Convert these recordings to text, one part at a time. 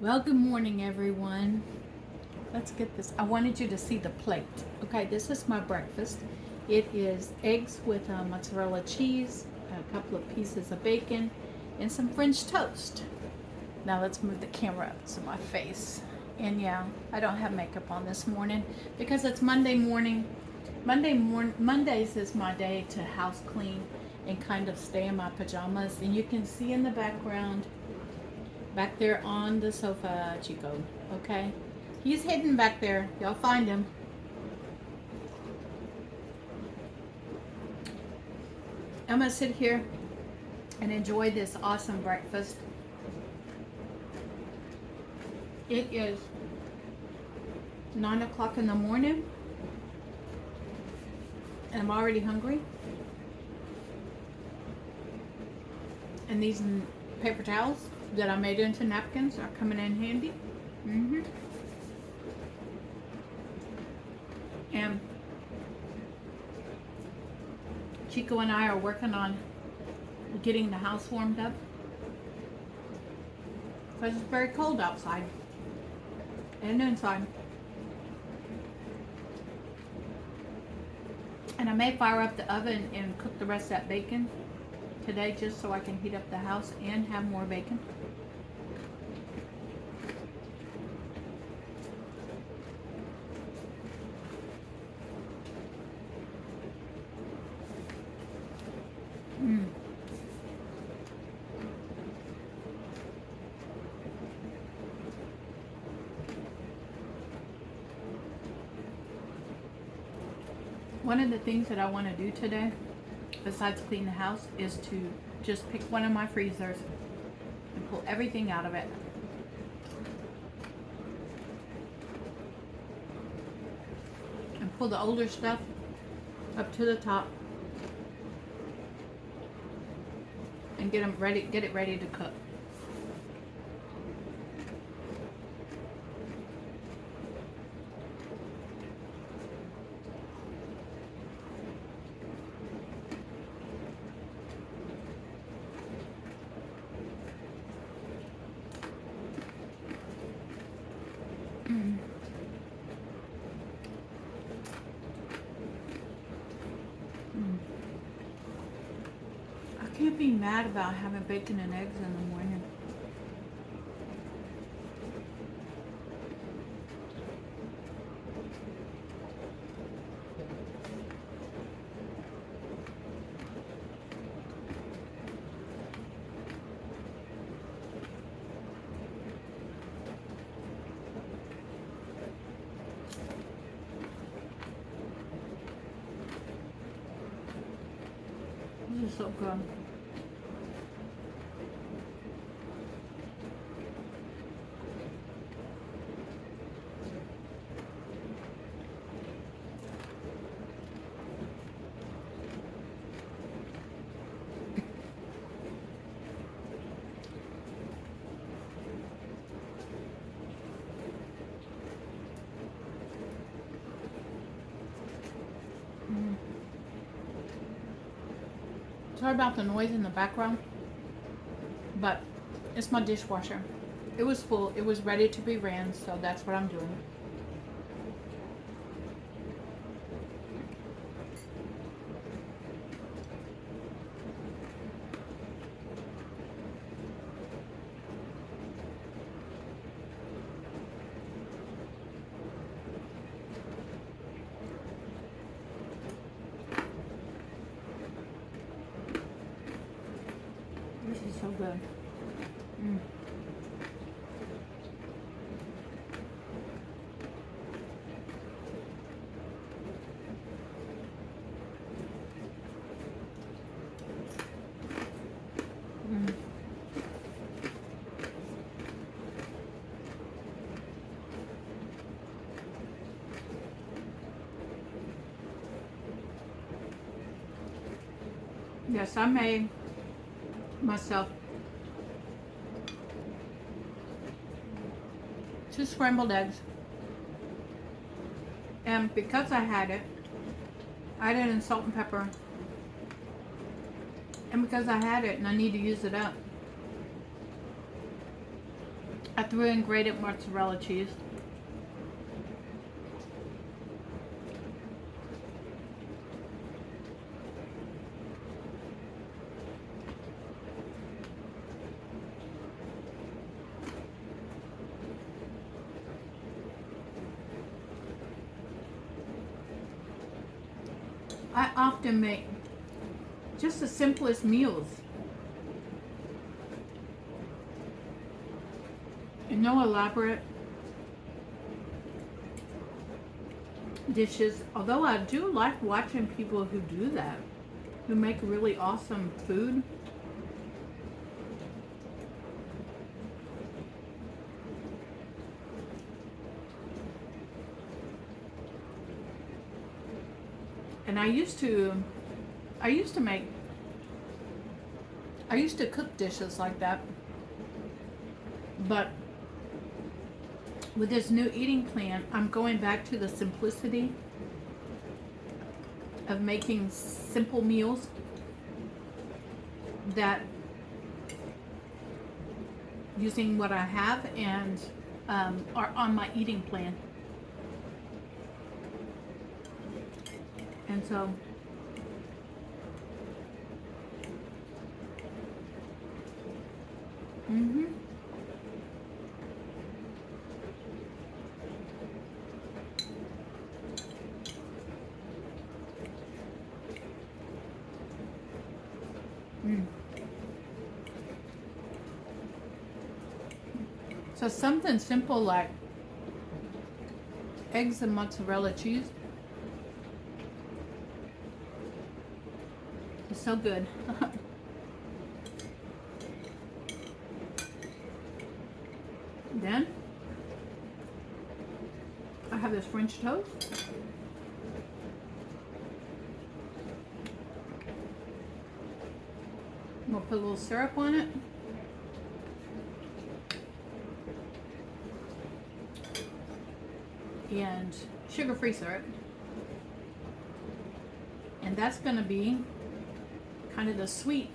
Well, good morning, everyone. Let's get this. I wanted you to see the plate. Okay, this is my breakfast. It is eggs with mozzarella cheese, a couple of pieces of bacon, and some French toast. Now let's move the camera up to my face. And yeah, I don't have makeup on this morning because it's Monday morning. Mondays is my day to house clean and kind of stay in my pajamas. And you can see in the background, back there on the sofa, Chico. Okay, he's hidden back there. Y'all find him. I'm gonna sit here and enjoy this awesome breakfast. It is 9 o'clock in the morning, and I'm already hungry. And these paper towels that I made into napkins are coming in handy. And Chico and I are working on getting the house warmed up because it's very cold outside and inside. And I may fire up the oven and cook the rest of that bacon today just so I can heat up the house and have more bacon. One of the things that I want to do today, besides clean the house, is to just pick one of my freezers and pull everything out of it. And pull the older stuff up to the top and get it ready to cook. I can't be mad about having bacon and eggs in the morning. This is so good. Sorry about the noise in the background, but it's my dishwasher. It was full. It was ready to be ran, so that's what I'm doing. This is so good. Yes, I made myself 2 scrambled eggs, and because I had it, I added in salt and pepper, and because I had it and I need to use it up, I threw in grated mozzarella cheese. I often make just the simplest meals. And no elaborate dishes. Although I do like watching people who do that, who make really awesome food. And I used to cook dishes like that. But with this new eating plan, I'm going back to the simplicity of making simple meals that using what I have and are on my eating plan. And so so something simple like eggs and mozzarella cheese is so good. Then I have this French toast. I'm gonna put a little syrup on it. And sugar-free syrup. And that's gonna be kind of the sweet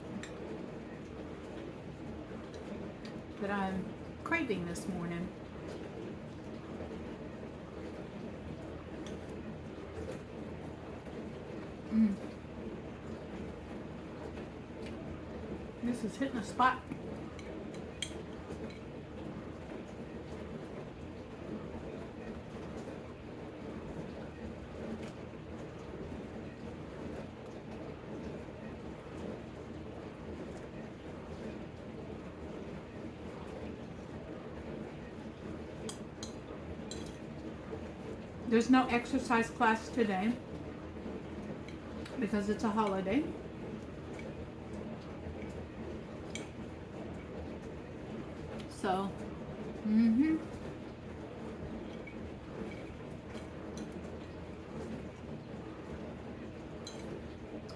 that I'm craving this morning. This is hitting a spot. There's no exercise class today because it's a holiday. So,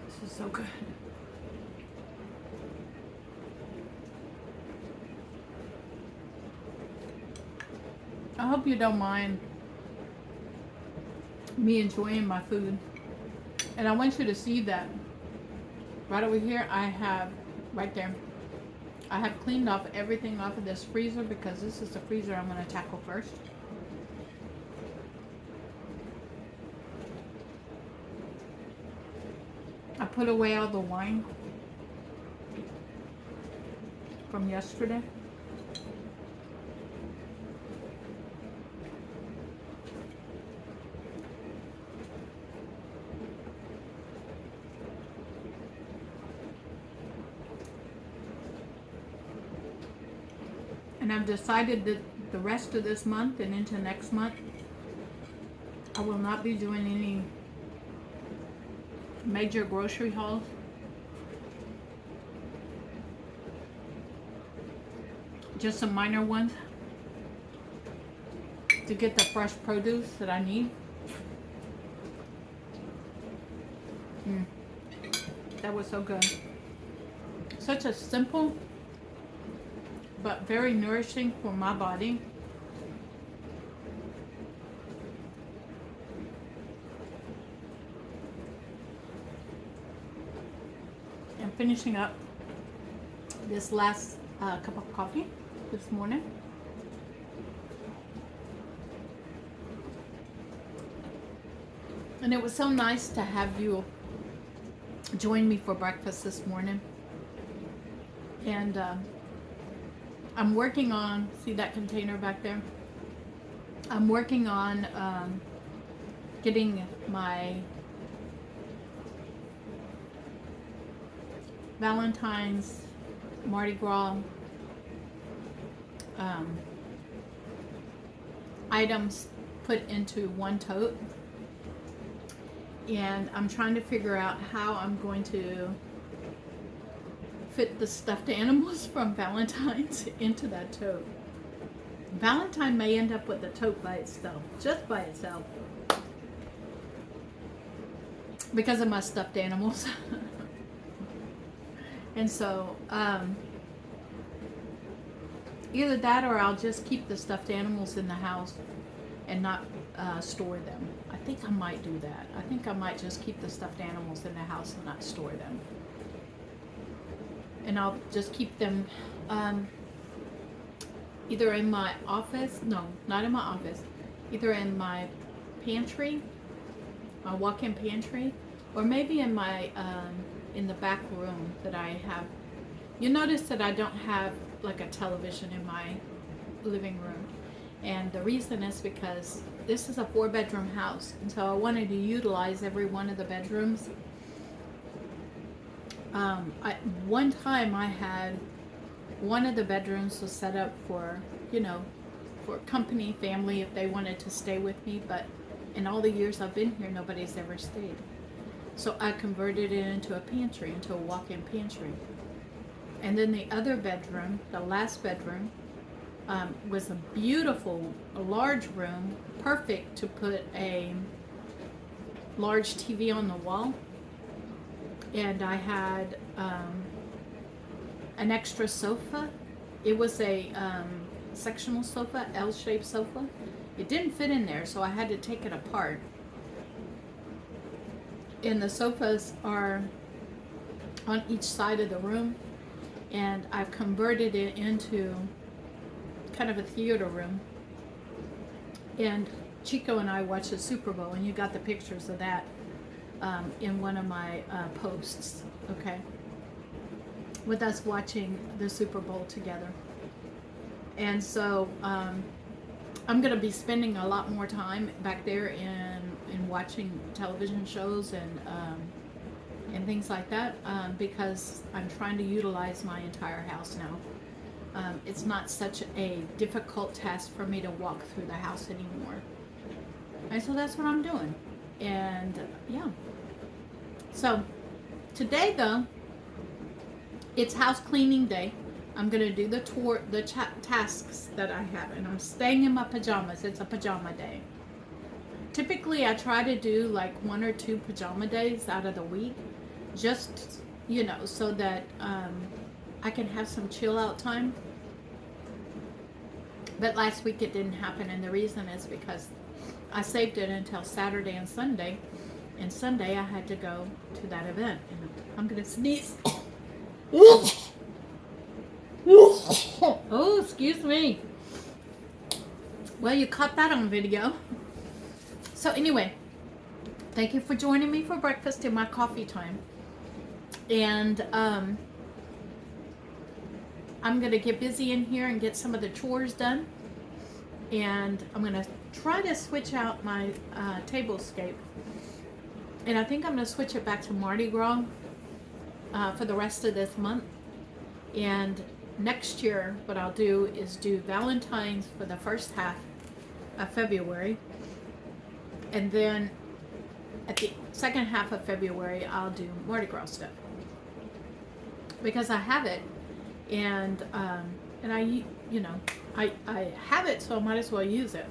this is so good. I hope you don't mind me enjoying my food. And I want you to see that right over here I have, right there, I have cleaned off everything off of this freezer because this is the freezer I'm going to tackle first. I put away all the wine from yesterday. And I've decided that the rest of this month and into next month, I will not be doing any major grocery hauls. Just some minor ones to get the fresh produce that I need. That was so good. Such a simple but very nourishing for my body. And finishing up this last cup of coffee this morning. And it was so nice to have you join me for breakfast this morning. And I'm working on, see that container back there? I'm working on getting my Valentine's Mardi Gras items put into one tote, and I'm trying to figure out how I'm going to fit the stuffed animals from Valentine's into that tote. Valentine may end up with the tote by itself, just by itself, because of my stuffed animals. And so either that, or I'll just keep the stuffed animals in the house and not store them. I think I might do that. I think I might just keep the stuffed animals in the house and not store them. And I'll just keep them either in my office, no, not in my office, either in my pantry, my walk-in pantry, or maybe in my in the back room that I have. You notice that I don't have like a television in my living room, and the reason is because this is a 4-bedroom house, and so I wanted to utilize every one of the bedrooms. One time I had one of the bedrooms was set up for, for company, family, if they wanted to stay with me, but in all the years I've been here, nobody's ever stayed. So I converted it into a pantry, into a walk-in pantry. And then the other bedroom, the last bedroom, was a beautiful, a large room, perfect to put a large TV on the wall. And I had an extra sofa. It was a sectional sofa, L-shaped sofa. It didn't fit in there, so I had to take it apart. And the sofas are on each side of the room, and I've converted it into kind of a theater room. And Chico and I watched the Super Bowl, and you got the pictures of that in one of my posts, okay? With us watching the Super Bowl together. And so I'm going to be spending a lot more time back there in watching television shows and things like that, because I'm trying to utilize my entire house now. It's not such a difficult task for me to walk through the house anymore. And so that's what I'm doing. And yeah. So today though, it's house cleaning day. I'm going to do the tasks that I have, and I'm staying in my pajamas. It's a pajama day. Typically, I try to do like 1 or 2 pajama days out of the week, just, so that I can have some chill out time. But last week it didn't happen, and the reason is because I saved it until Saturday and Sunday, and Sunday I had to go to that event. And I'm going to sneeze. Oh, excuse me. Well, you caught that on video. So anyway, thank you for joining me for breakfast in my coffee time. And I'm going to get busy in here and get some of the chores done. And I'm going to try to switch out my table scape. And I think I'm going to switch it back to Mardi Gras for the rest of this month. And next year, what I'll do is do Valentine's for the first half of February. And then at the second half of February, I'll do Mardi Gras stuff. Because I have it, and I have it, so I might as well use it.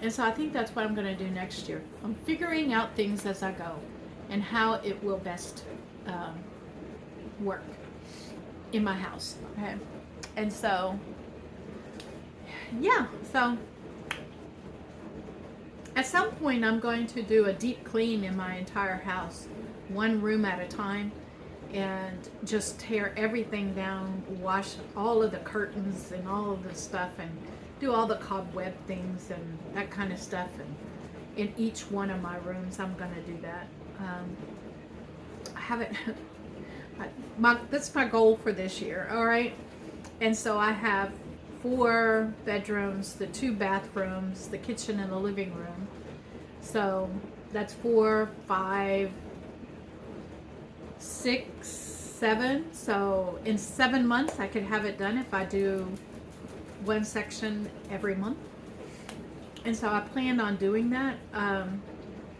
And so I think that's what I'm going to do next year. I'm figuring out things as I go and how it will best work in my house. Okay. And so, yeah, so at some point I'm going to do a deep clean in my entire house, one room at a time, and just tear everything down, wash all of the curtains and all of the stuff, and do all the cobweb things and that kind of stuff, and in each one of my rooms. I'm gonna do that. I haven't. That's my goal for this year. All right, and so I have 4 bedrooms, the 2 bathrooms, the kitchen, and the living room. So that's 4, 5, 6, 7. So in 7 months, I could have it done if I do one section every month. And so I planned on doing that.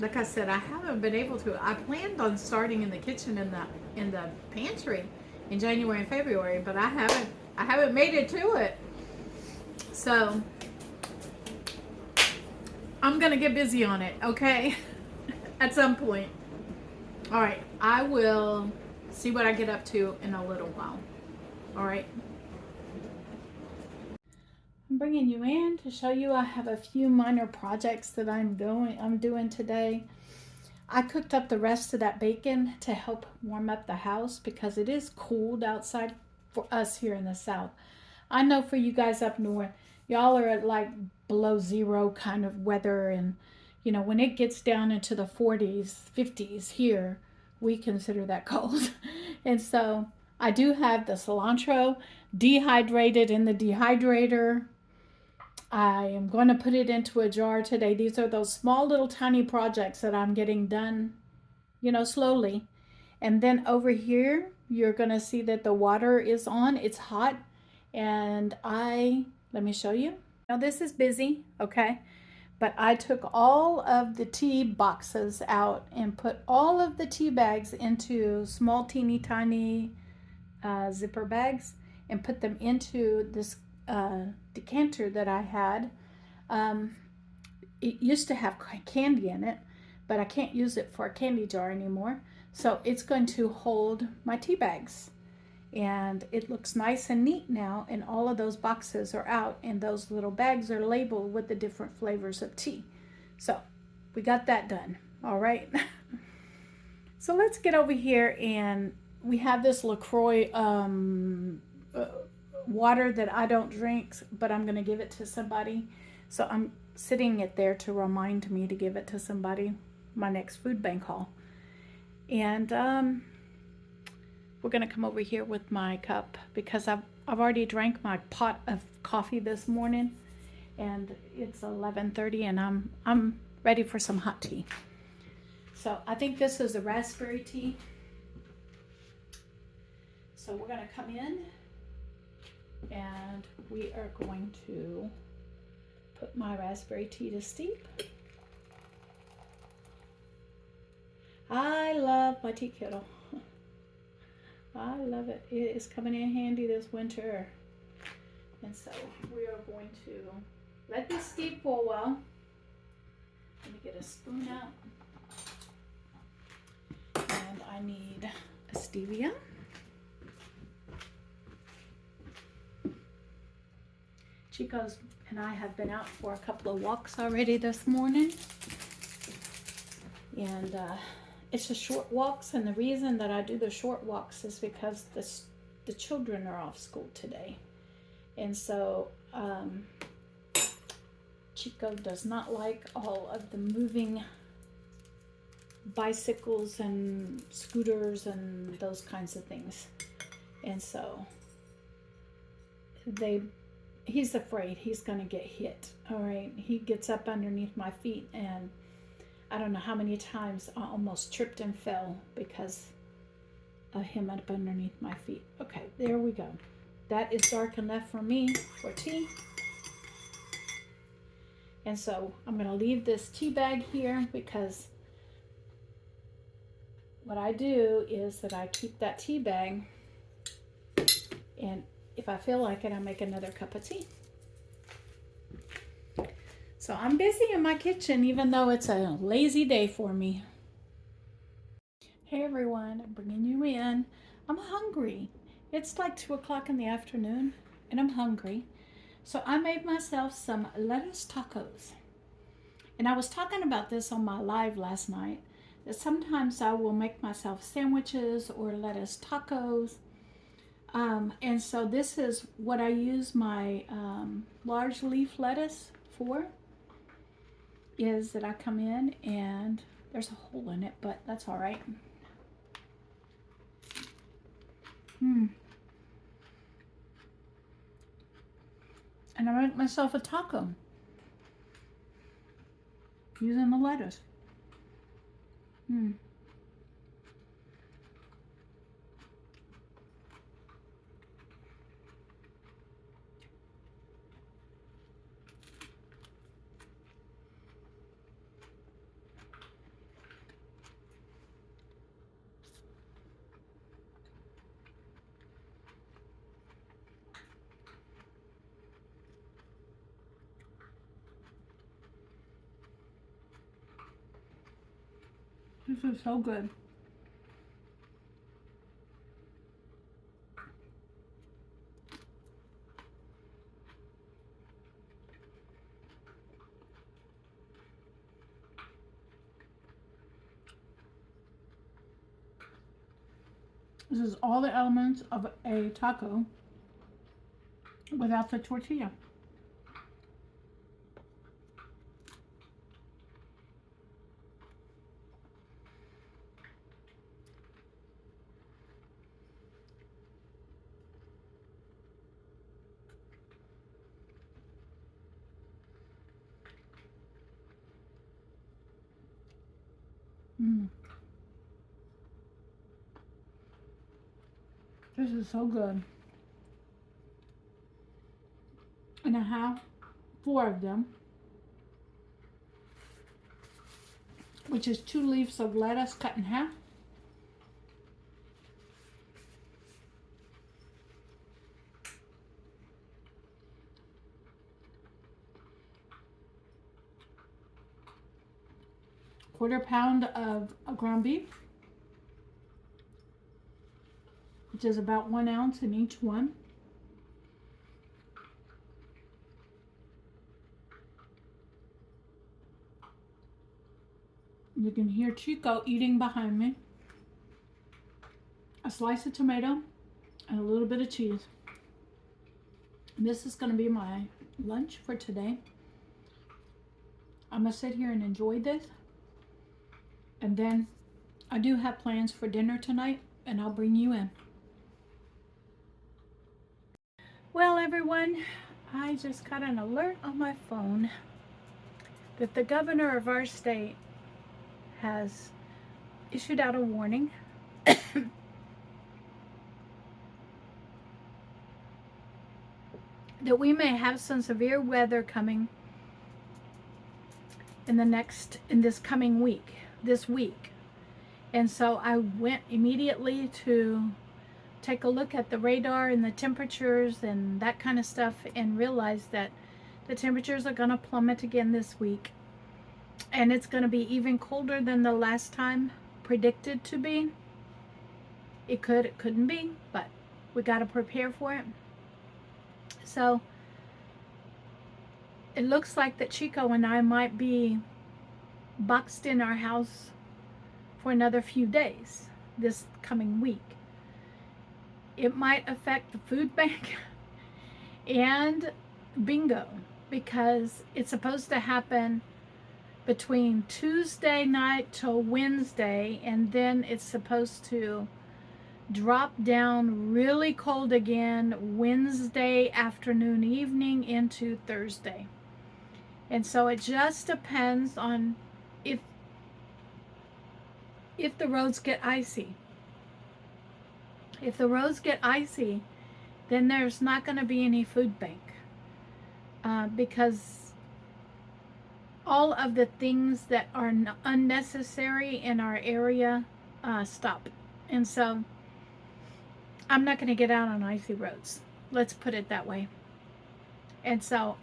Like I said, I haven't been able to. I planned on starting in the kitchen and the pantry in January and February, but I haven't made it to it. So I'm gonna get busy on it, okay? At some point. All right, I will see what I get up to in a little while. All right. I'm bringing you in to show you I have a few minor projects that I'm doing today. I cooked up the rest of that bacon to help warm up the house because it is cold outside for us here in the south. I know for you guys up north, y'all are at like below zero kind of weather, and when it gets down into the 40s, 50s here, we consider that cold. And so I do have the cilantro dehydrated in the dehydrator. I am going to put it into a jar today. These are those small little tiny projects that I'm getting done, slowly. And then over here, you're going to see that the water is on. It's hot. And let me show you. Now this is busy, okay? But I took all of the tea boxes out and put all of the tea bags into small, teeny, tiny zipper bags and put them into this decanter that I had. It used to have candy in it, but I can't use it for a candy jar anymore. So it's going to hold my tea bags. And it looks nice and neat now, and all of those boxes are out, and those little bags are labeled with the different flavors of tea. So we got that done. All right. So let's get over here, and we have this LaCroix water that I don't drink, but I'm going to give it to somebody. So I'm sitting it there to remind me to give it to somebody, my next food bank haul. And we're going to come over here with my cup because I've already drank my pot of coffee this morning, and it's 11:30, and I'm ready for some hot tea. So I think this is a raspberry tea. So we're going to come in, and we are going to put my raspberry tea to steep. I love my tea kettle. I love it. It is coming in handy this winter. And so we are going to let this steep for a while. Let me get a spoon out. And I need a stevia. Chico and I have been out for a couple of walks already this morning. And it's just short walks, and the reason that I do the short walks is because the children are off school today. And so Chico does not like all of the moving bicycles and scooters and those kinds of things. And so he's afraid he's going to get hit. All right. He gets up underneath my feet, and I don't know how many times I almost tripped and fell because of him up underneath my feet. Okay, there we go. That is dark enough for me for tea. And so I'm going to leave this tea bag here because what I do is that I keep that tea bag, and if I feel like it, I make another cup of tea. So I'm busy in my kitchen, even though it's a lazy day for me. Hey everyone, I'm bringing you in. I'm hungry. It's like 2 o'clock in the afternoon, and I'm hungry. So I made myself some lettuce tacos. And I was talking about this on my live last night, that sometimes I will make myself sandwiches or lettuce tacos. And so this is what I use my large leaf lettuce for. is that I come in and there's a hole in it, but that's all right. And I make myself a taco using the lettuce. This is so good. This is all the elements of a taco without the tortilla. This is so good. And I have 4 of them, which is 2 leaves of lettuce cut in half. Quarter pound of ground beef, which is about 1 ounce in each one. You can hear Chico eating behind me. A slice of tomato and a little bit of cheese. And this is going to be my lunch for today. I'm going to sit here and enjoy this. And then I do have plans for dinner tonight, and I'll bring you in. Well, everyone, I just got an alert on my phone that the governor of our state has issued out a warning that we may have some severe weather coming in this coming week, this week. And so I went immediately to take a look at the radar and the temperatures and that kind of stuff, and realized that the temperatures are going to plummet again this week. And it's going to be even colder than the last time predicted to be. It couldn't be, but we got to prepare for it. So it looks like that Chico and I might be boxed in our house for another few days this coming week. It might affect the food bank and bingo, because it's supposed to happen between Tuesday night till Wednesday, and then it's supposed to drop down really cold again Wednesday afternoon, evening into Thursday. And so it just depends on if the roads get icy. If the roads get icy, then there's not going to be any food bank, because all of the things that are unnecessary in our area stop. And so I'm not going to get out on icy roads. Let's put it that way. And so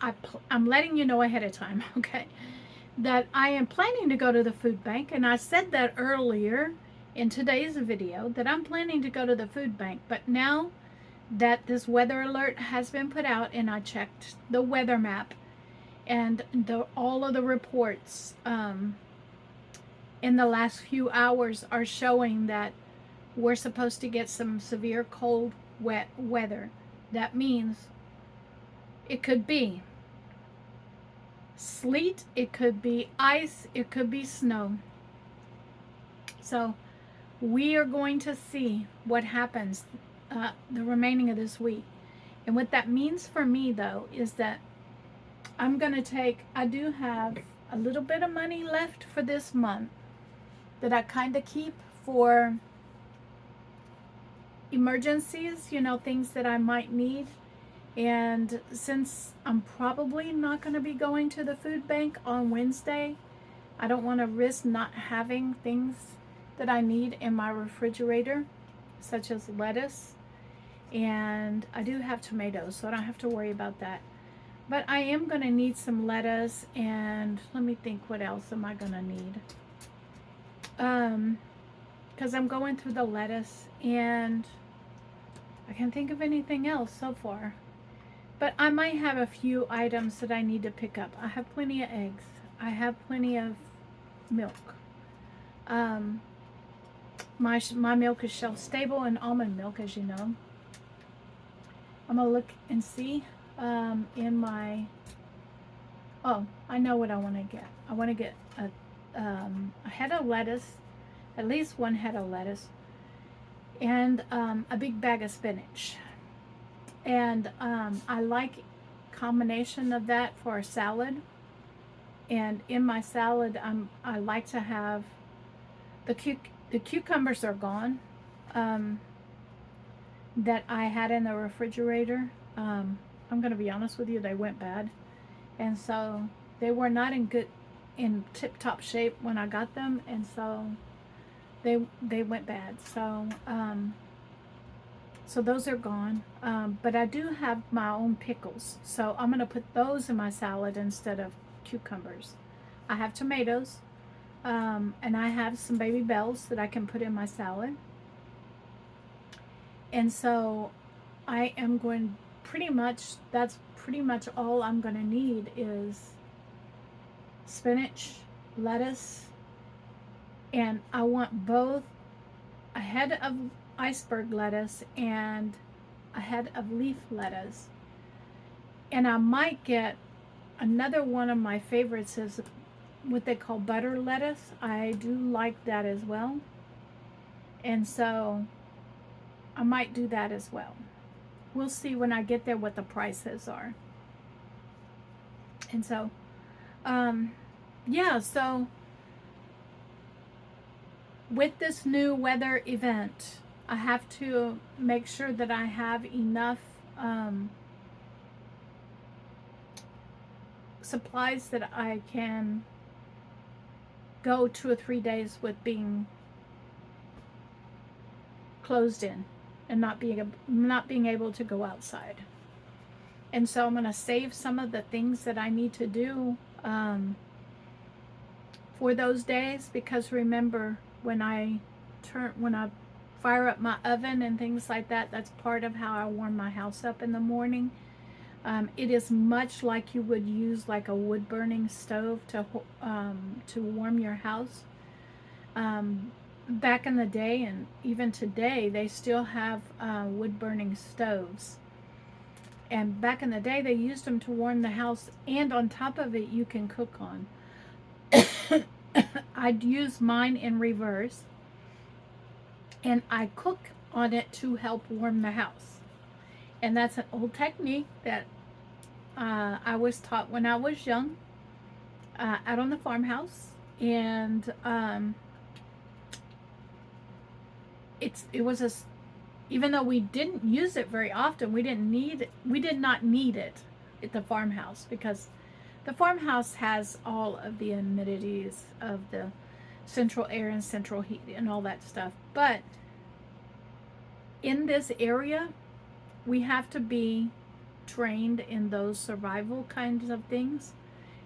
I'm letting you know ahead of time, okay, that I am planning to go to the food bank. And I said that earlier in today's video, that I'm planning to go to the food bank. But now that this weather alert has been put out, and I checked the weather map, and all of the reports in the last few hours are showing that we're supposed to get some severe cold, wet weather. That means it could be sleet, it could be ice, it could be snow. So we are going to see what happens the remaining of this week. And what that means for me, though, is that I'm going to I do have a little bit of money left for this month that I kind of keep for emergencies, things that I might need. And since I'm probably not going to be going to the food bank on Wednesday, I don't want to risk not having things that I need in my refrigerator, such as lettuce. And I do have tomatoes, so I don't have to worry about that. But I am going to need some lettuce, and let me think, what else am I going to need? Because I'm going through the lettuce, and I can't think of anything else so far. But I might have a few items that I need to pick up. I have plenty of eggs. I have plenty of milk. My milk is shelf stable and almond milk, as you know. I'm going to look and see in my... Oh, I know what I want to get. I want to get a head of lettuce, at least one head of lettuce, and a big bag of spinach. And I like combination of that for a salad. And in my salad, I like to have the cucumbers are gone that I had in the refrigerator. I'm going to be honest with you, they went bad. And so they were not in tip-top shape when I got them, and so they went bad. So those are gone. But I do have my own pickles, so I'm going to put those in my salad instead of cucumbers. I have tomatoes, and I have some baby bells that I can put in my salad. And so I am going that's pretty much all I'm going to need is spinach, lettuce, and I want both a head of iceberg lettuce and a head of leaf lettuce. And I might get another one of my favorites is what they call butter lettuce. I do like that as well. And so I might do that as well. We'll see when I get there what the prices are. And so, yeah, so with this new weather event, I have to make sure that I have enough supplies that I can go 2 or 3 days with being closed in and not being able to go outside. And so I'm going to save some of the things that I need to do for those days, because remember, when I fire up my oven and things like that, that's part of how I warm my house up in the morning. It is much like you would use like a wood burning stove to warm your house. Back in the day, and even today, they still have wood burning stoves. And back in the day, they used them to warm the house, and on top of it, you can cook on. I'd use mine in reverse, and I cook on it to help warm the house. And that's an old technique that I was taught when I was young out on the farmhouse. And it was even though we didn't use it very often, we did not need it at the farmhouse, because the farmhouse has all of the amenities of the central air and central heat and all that stuff. But in this area, we have to be trained in those survival kinds of things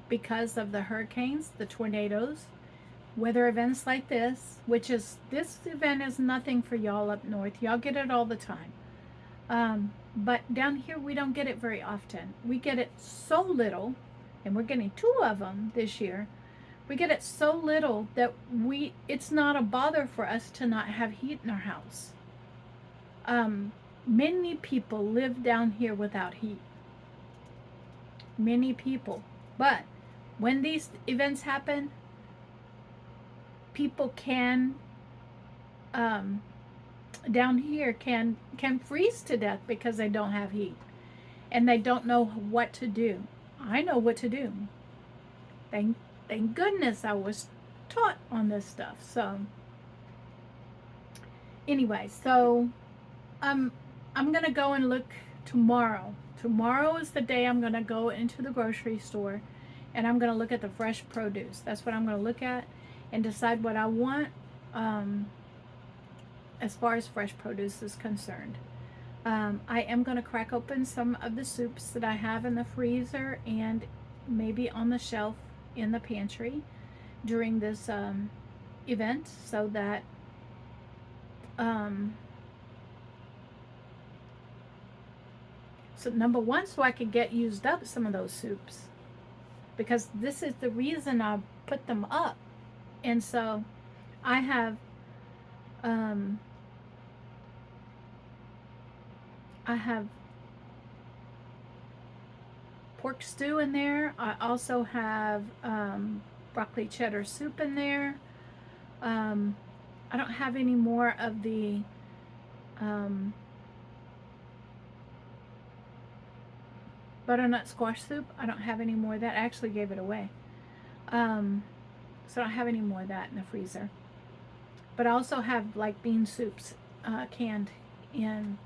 because of the hurricanes, the tornadoes, weather events like this, this event is nothing for y'all up north. Y'all get it all the time. But down here, we don't get it very often. We get it so little, and we're getting 2 of them this year. We get it so little that it's not a bother for us to not have heat in our house. Many people live down here without heat. Many people. But when these events happen, people can down here can freeze to death because they don't have heat and they don't know what to do. I know what to do. Thank thank goodness I was taught on this stuff. So anyway, so I'm gonna go and look tomorrow. Tomorrow is the day I'm gonna go into the grocery store and I'm gonna look at the fresh produce. That's what I'm gonna look at and decide what I want as far as fresh produce is concerned. I am going to crack open some of the soups that I have in the freezer and maybe on the shelf in the pantry during this event so that so number one, so I could get used up some of those soups, because this is the reason I put them up. And so I have pork stew in there. I also have broccoli cheddar soup in there. I don't have any more of the butternut squash soup. I don't have any more of that. I actually gave it away. So I don't have any more of that in the freezer. But I also have like bean soups canned in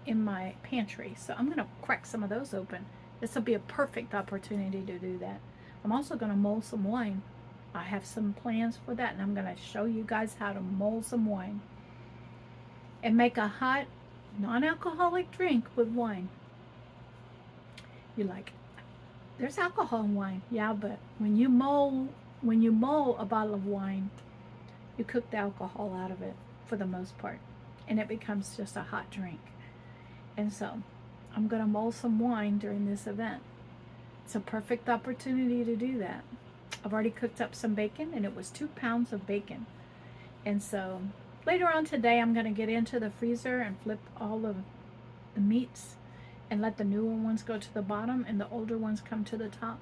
my pantry. So I'm going to crack some of those open. This will be a perfect opportunity to do that. I'm also going to mold some wine. I have some plans for that, and I'm going to show you guys how to mold some wine and make a hot non-alcoholic drink with wine. You're like, there's alcohol in wine. Yeah, but when you mold a bottle of wine, you cook the alcohol out of it for the most part, and it becomes just a hot drink. And so I'm going to mold some wine during this event. It's a perfect opportunity to do that. I've already cooked up some bacon, and it was 2 pounds of bacon. And so later on today, I'm going to get into the freezer and flip all of the meats and let the newer ones go to the bottom and the older ones come to the top.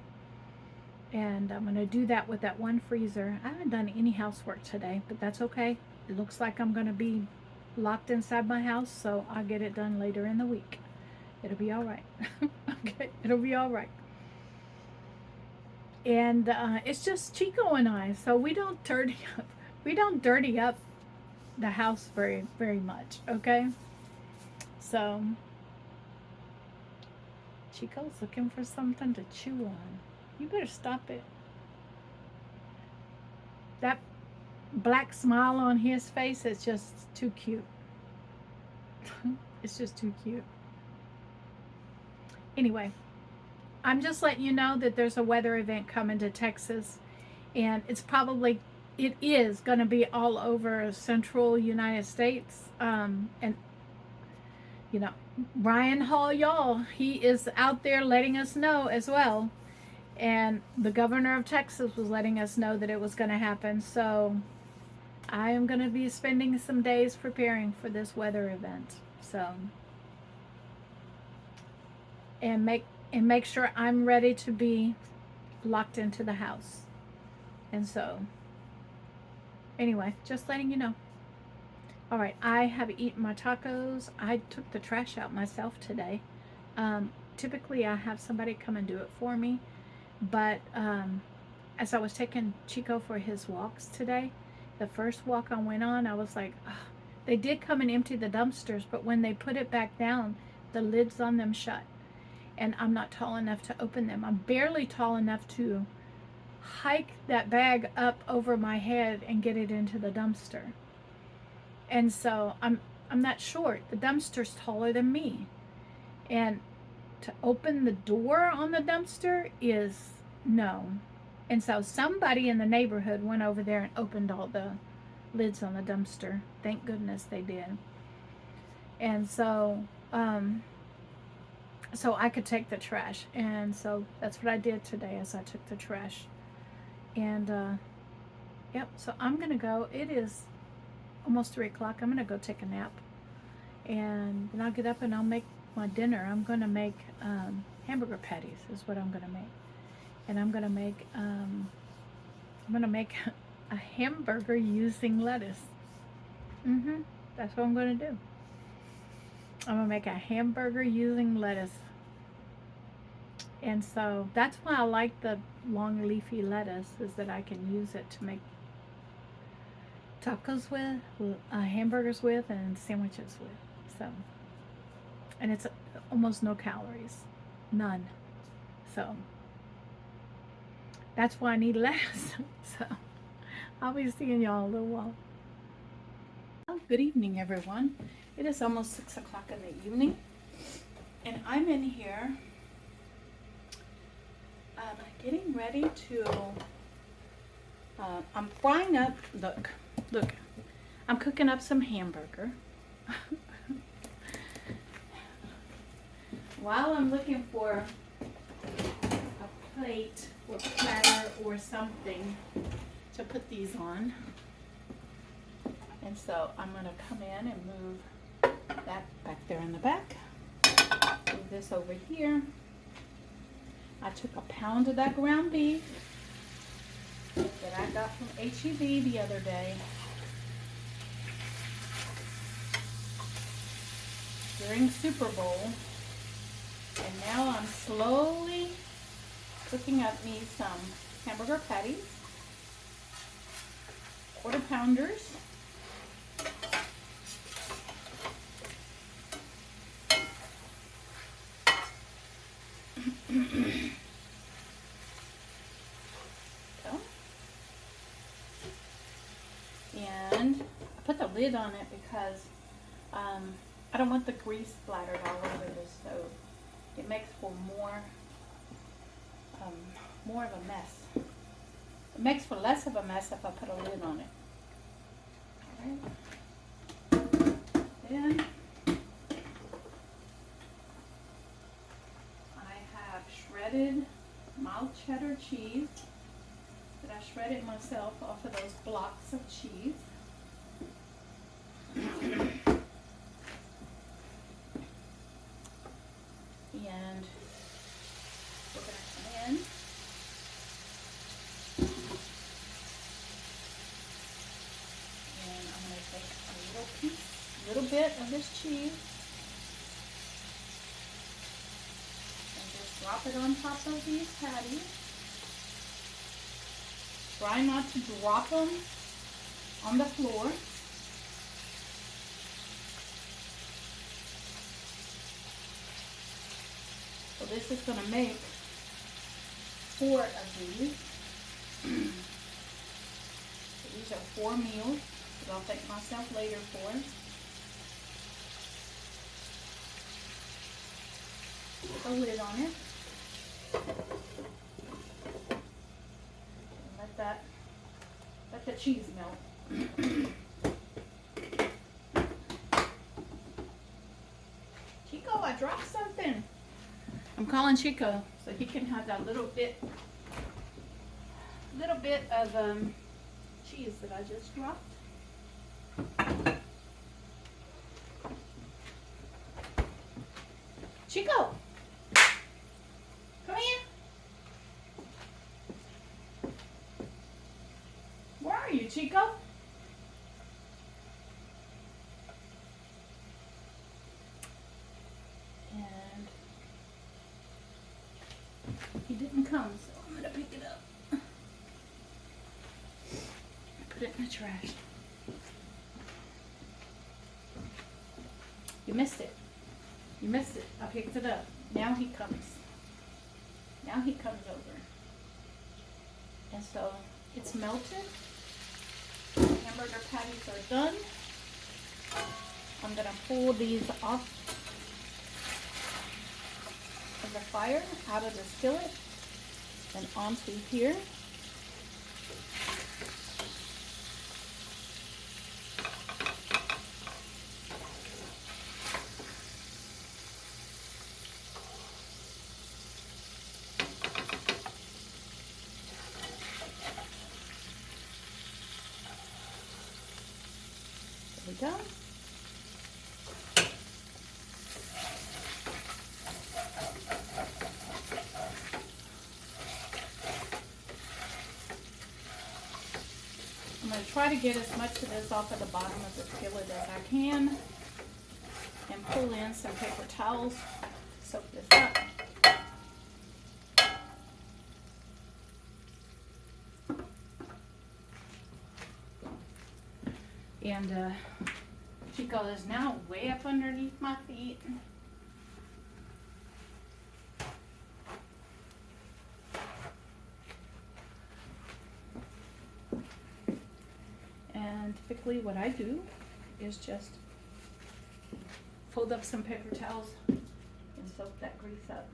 And I'm going to do that with that one freezer. I haven't done any housework today, but that's okay. It looks like I'm going to be locked inside my house, so I'll get it done later in the week. It'll be all right. Okay, it'll be all right. And it's just Chico and I, so we don't dirty up the house very, very much. Okay, so Chico's looking for something to chew on. You better stop it. That black smile on his face is just too cute. It's just too cute. Anyway, I'm just letting you know that there's a weather event coming to Texas, and it is going to be all over central United States. And you know, Ryan Hall, y'all, he is out there letting us know as well. And the governor of Texas was letting us know that it was going to happen. So I am going to be spending some days preparing for this weather event. So, and make sure I'm ready to be locked into the house. And so, anyway, just letting you know. All right, I have eaten my tacos. I took the trash out myself today. Typically, I have somebody come and do it for me. But as I was taking Chico for his walks today, the first walk I went on, I was like, ugh. They did come and empty the dumpsters, but when they put it back down, the lids on them shut. And I'm not tall enough to open them. I'm barely tall enough to hike that bag up over my head and get it into the dumpster. And so I'm not short. The dumpster's taller than me. And to open the door on the dumpster is no. And so somebody in the neighborhood went over there and opened all the lids on the dumpster. Thank goodness they did. And so so I could take the trash. And so that's what I did today as I took the trash. And yep, so I'm gonna go. It is almost 3 o'clock. I'm gonna go take a nap, and then I'll get up and I'll make my dinner. I'm gonna make hamburger patties is what I'm gonna make. and I'm gonna make a hamburger using lettuce. That's what I'm gonna do. I'm gonna make a hamburger using lettuce. And so that's why I like the long leafy lettuce, is that I can use it to make tacos with, hamburgers with, and sandwiches with. So, and it's almost no calories, none. So that's why I need lettuce. So I'll be seeing y'all in a little while. Well, good evening, everyone. It is almost 6 o'clock in the evening, and I'm in here getting ready to, I'm frying up, look, I'm cooking up some hamburger. While I'm looking for a plate or platter or something to put these on. And so I'm going to come in and move that back there in the back. Move this over here. I took a pound of that ground beef that I got from H-E-B the other day during Super Bowl. And now I'm slowly cooking up me some hamburger patties, quarter pounders. And I put the lid on it because I don't want the grease splattered all over the stove. It makes for more of a mess. It makes for less of a mess if I put a lid on it. Alright. Then I have shredded mild cheddar cheese that I shredded myself off of those blocks of cheese. And we're going to come in and I'm going to take a little bit of this cheese and just drop it on top of these patties. Try not to drop them on the floor. So this is going to make 4 of these. So these are 4 meals that I'll thank myself later for. Put a lid on it. And let the cheese melt. Chico, I dropped something. I'm calling Chico so he can have that little bit of cheese that I just dropped. Chico, come here. Where are you, Chico? And he didn't come, so I'm going to pick it up. Put it in the trash. You missed it. You missed it. I picked it up. Now he comes. Now he comes over. And so it's melted. The hamburger patties are done. I'm going to pull these off of the fire, out of the skillet, and onto here. There we go. going to try to get as much of this off of the bottom of the skillet as I can and pull in some paper towels, soak this up. And Chico is now way up underneath my feet. And typically what I do is just fold up some paper towels and soak that grease up.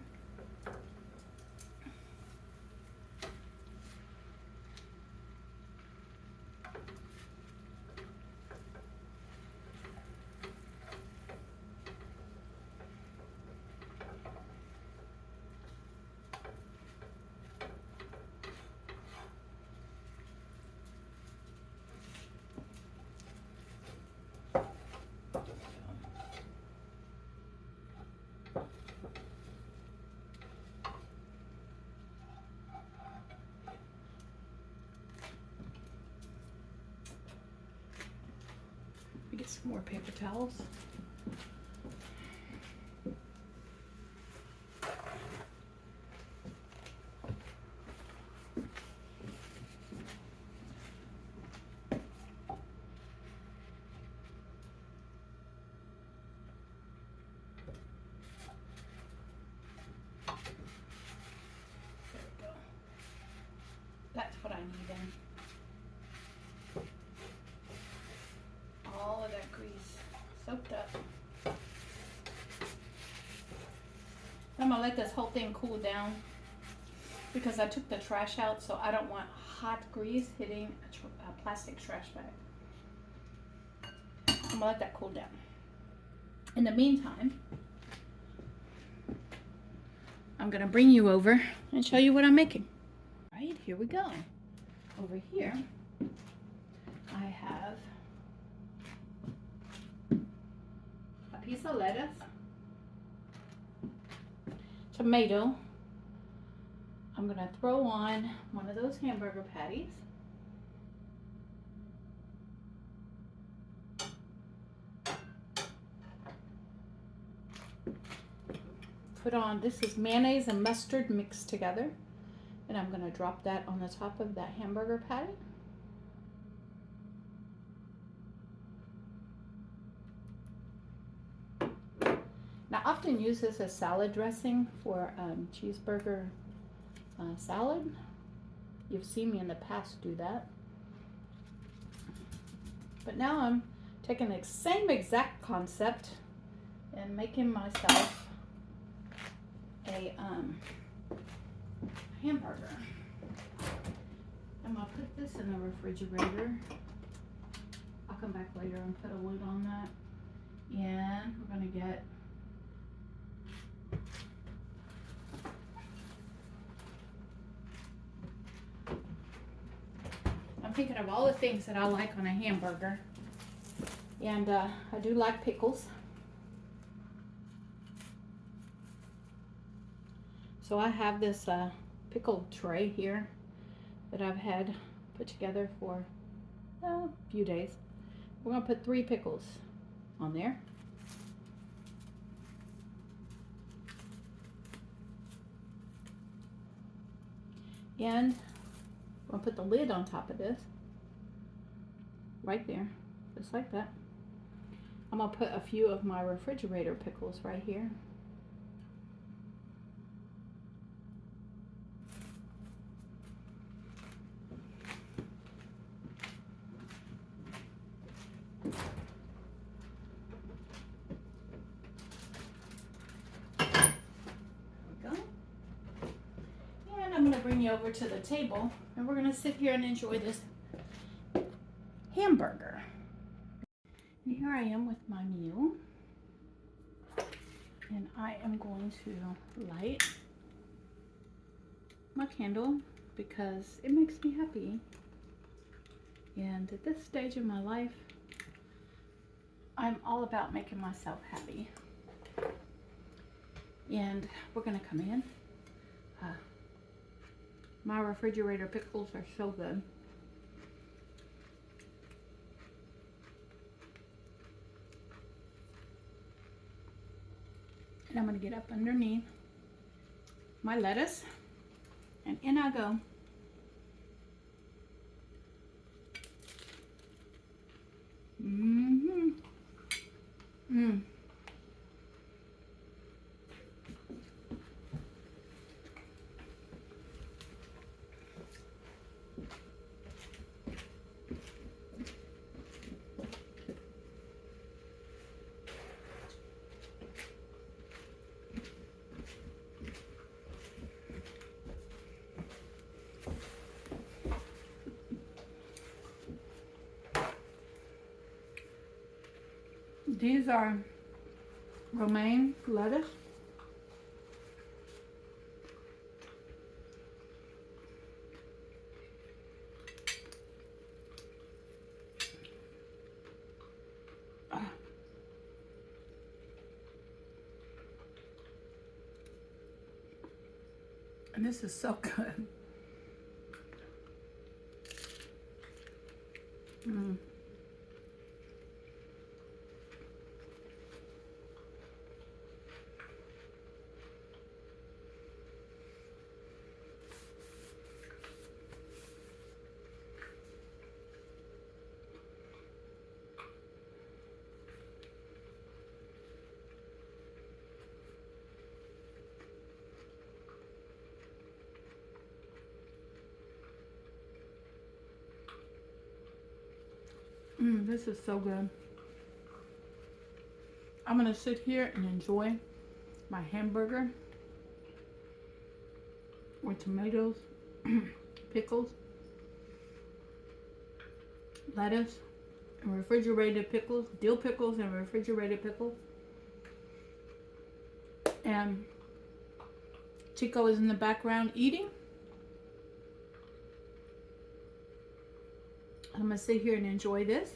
Get some more paper towels. There we go. That's what I need in. All of that grease soaked up. I'm gonna let this whole thing cool down because I took the trash out, so I don't want hot grease hitting a plastic trash bag. I'm gonna let that cool down. In the meantime, I'm gonna bring you over and show you what I'm making. All right, here we go. Over here, I have a piece of lettuce, tomato. I'm gonna throw on one of those hamburger patties. Put on, this is mayonnaise and mustard mixed together. And I'm gonna drop that on the top of that hamburger patty. Now, I often use this as salad dressing for cheeseburger salad. You've seen me in the past do that. But now I'm taking the same exact concept and making myself a hamburger. I'm gonna put this in the refrigerator. I'll come back later and put a lid on that. And we're gonna get I'm thinking of all the things that I like on a hamburger. And I do like pickles. So I have this pickle tray here that I've had put together for a few days. We're gonna put 3 pickles on there. And I'm gonna put the lid on top of this, right there, just like that. I'm gonna put a few of my refrigerator pickles right here. I'm going to bring you over to the table and we're going to sit here and enjoy this hamburger. And here I am with my meal. And I am going to light my candle because it makes me happy. And at this stage of my life, I'm all about making myself happy. And we're going to come in. My refrigerator pickles are so good. I'm going to get up underneath my lettuce, and in I go. Mm-hmm. Mm. These are romaine lettuce. And this is so good. Mm. This is so good. I'm gonna sit here and enjoy my hamburger with tomatoes, pickles, lettuce, and refrigerated pickles, dill pickles and refrigerated pickles. And Chico is in the background eating. I'm gonna sit here and enjoy this,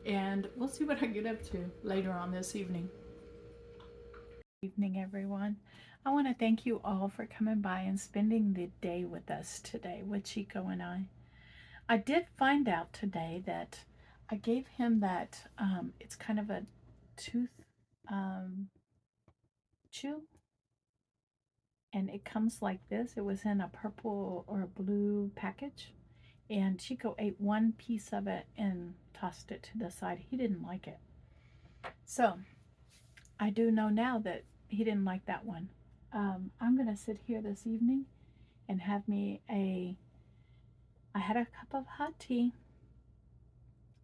and we'll see what I get up to later on this evening. Evening, everyone. I want to thank you all for coming by and spending the day with us today with Chico and I. I did find out today that I gave him that, it's kind of a tooth chew, and it comes like this. It was in a purple or a blue package, and Chico ate one piece of it and tossed it to the side. He didn't like it. So I do know now that he didn't like that one. I'm going to sit here this evening and have me I had a cup of hot tea,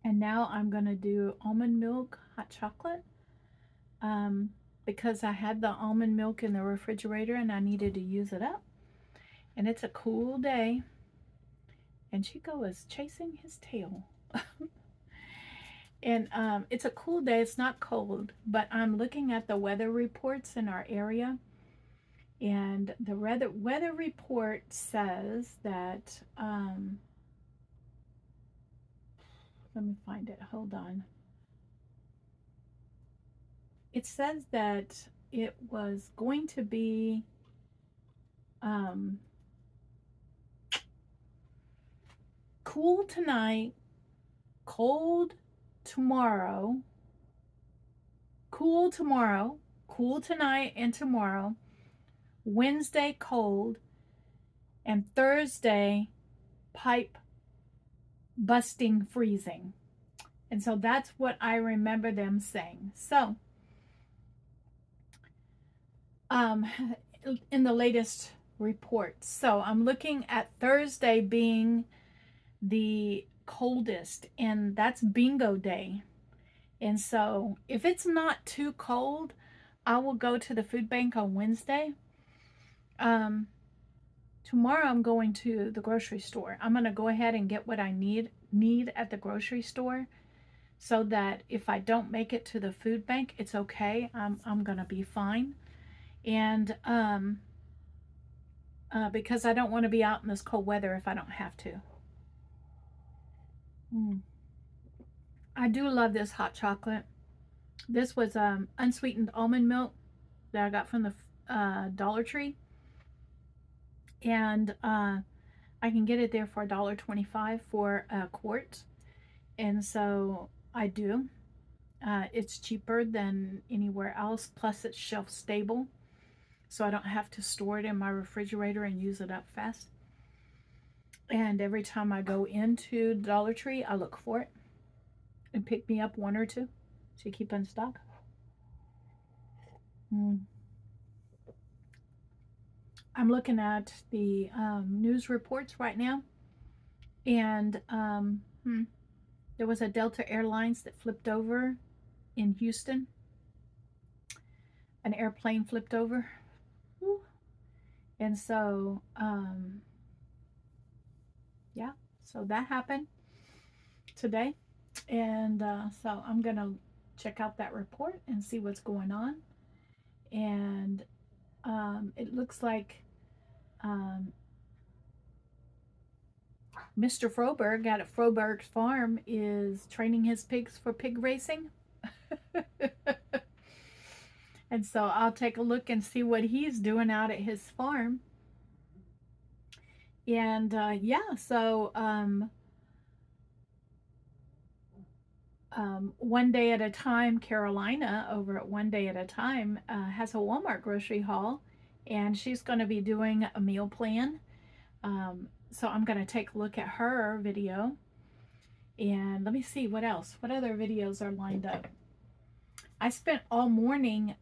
and now I'm going to do almond milk hot chocolate, because I had the almond milk in the refrigerator and I needed to use it up. And it's a cool day, and Chico is chasing his tail. And it's a cool day. It's not cold, but I'm looking at the weather reports in our area, and the weather report says that, let me find it. Hold on. It says that it was going to be cool tonight, cold tomorrow, cool tomorrow, cool tonight and tomorrow, Wednesday cold, and Thursday pipe busting freezing. And so that's what I remember them saying. So in the latest report. So I'm looking at Thursday being the coldest, and that's bingo day. And so if it's not too cold, I will go to the food bank on Wednesday. Tomorrow I'm going to the grocery store. I'm going to go ahead and get what I need at the grocery store, so that if I don't make it to the food bank, it's okay. I'm going to be fine. And because I don't want to be out in this cold weather if I don't have to. I do love this hot chocolate. This was unsweetened almond milk that I got from the Dollar Tree, and I can get it there for $1.25 for a quart, and so I do. It's cheaper than anywhere else, plus it's shelf stable, so I don't have to store it in my refrigerator and use it up fast. And every time I go into Dollar Tree, I look for it and pick me up one or two to keep in stock. Mm. I'm looking at the news reports right now, and there was a Delta Airlines that flipped over in Houston. An airplane flipped over. Woo. And so, yeah, so that happened today. And so I'm going to check out that report and see what's going on. And it looks like um, Mr. Froberg at Froberg's farm is training his pigs for pig racing. And so I'll take a look and see what he's doing out at his farm. And yeah, so One Day at a Time, Carolina over at One Day at a Time has a Walmart grocery haul, and she's going to be doing a meal plan. So I'm going to take a look at her video, and let me see what else. What other videos are lined up? I spent all morning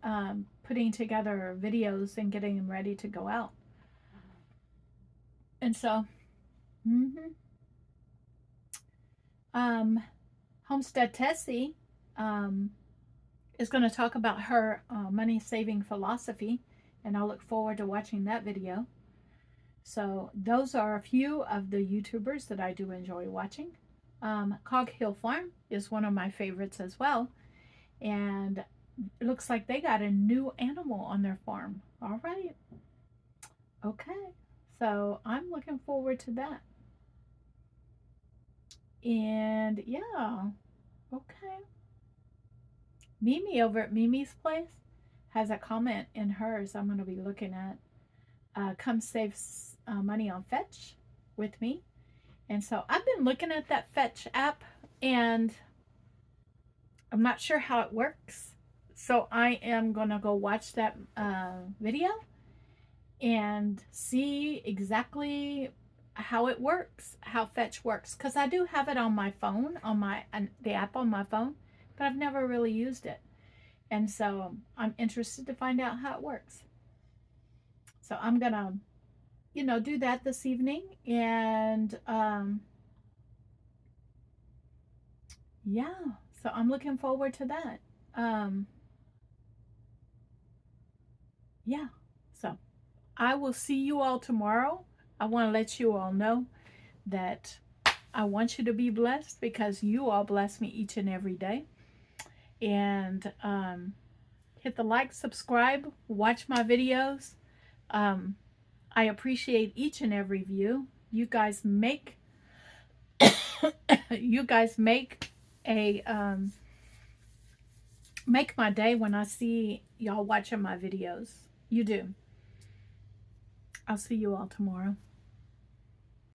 putting together videos and getting them ready to go out. And so, Homestead Tessie is going to talk about her money saving philosophy, and I'll look forward to watching that video. So those are a few of the YouTubers that I do enjoy watching. Cog Hill Farm is one of my favorites as well, and it looks like they got a new animal on their farm. All right. Okay. So I'm looking forward to that. And yeah. Okay. Mimi over at Mimi's Place has a comment in hers I'm going to be looking at. Come save money on Fetch with me. And so I've been looking at that Fetch app, and I'm not sure how it works. So I am going to go watch that video and see exactly how it works, how Fetch works. Because I do have it on my phone, on the app on my phone, but I've never really used it. And so I'm interested to find out how it works. So I'm going to, do that this evening. And yeah, so I'm looking forward to that. Yeah, so I will see you all tomorrow. I want to let you all know that I want you to be blessed because you all bless me each and every day. And hit the like, subscribe, watch my videos. I appreciate each and every view. You guys make make my day when I see y'all watching my videos. You do. I'll see you all tomorrow.